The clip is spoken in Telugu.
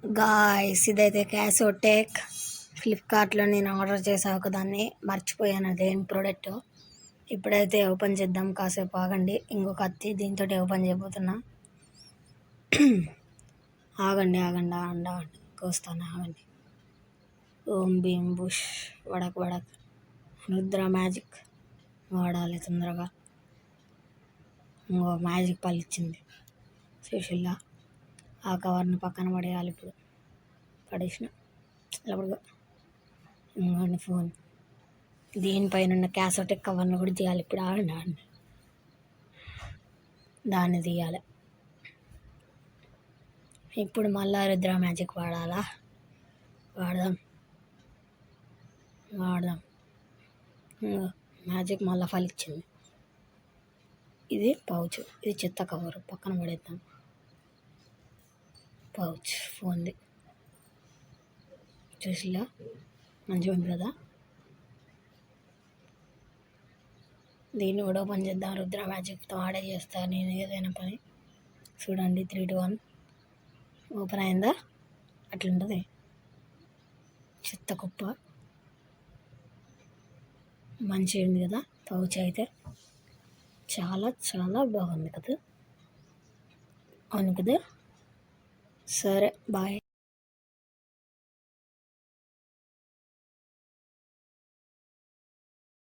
గాయ్స్ ఇదైతే క్యాసోటెక్ ఫ్లిప్కార్ట్లో నేను ఆర్డర్ చేసా ఒకదాన్ని, మర్చిపోయాను అదేం ప్రోడక్ట్. ఇప్పుడైతే ఓపెన్ చేద్దాం, కాసేపు ఆగండి. ఇంకొక కత్తి దీంతో ఓపెన్ చేయబోతున్నా. ఆగండి ఆగండి ఆగండి ఆగండి కోస్తాను, ఆగండి. ఓం భీం బుష్ వడక్ వడక్ రుద్ర మ్యాజిక్ వాడాలి తొందరగా. ఇంకో మ్యాజిక్ పలిచింది సుశీల్లా. ఆ కవర్ని పక్కన పడేయాలి. ఇప్పుడు పడేసిన అప్పుడు ఇంకోండి ఫోన్. దీనిపైన ఉన్న క్యాసోటెక్ కవర్ని కూడా తీయాలి. ఇప్పుడు ఆగండి ఆగండి, దాన్ని తీయాలి. ఇప్పుడు మళ్ళా రుద్ర మ్యాజిక్ వాడాలా? వాడదాం మ్యాజిక్ మళ్ళీ ఫలిచ్చింది. ఇది పౌచ్, ఇది చెత్త కవరు, పక్కన పడేద్దాం. పౌచ్ ఫోన్ది చూసిలా, మంచిగా ఉంది కదా. దీన్ని కూడా ఓపెన్ చేద్దాం. రుద్ర మ్యాజిక్తో ఆడే చేస్తాను నేను ఏదైనా పని. చూడండి 3, 2, 1 ఓపెన్ అయిందా? అట్లుంటుంది చెత్త కుప్ప. మంచిగా ఉంది కదా పౌచ్ అయితే, చాలా చాలా బాగుంది కదా. అవును కదా. సరే బాయ్.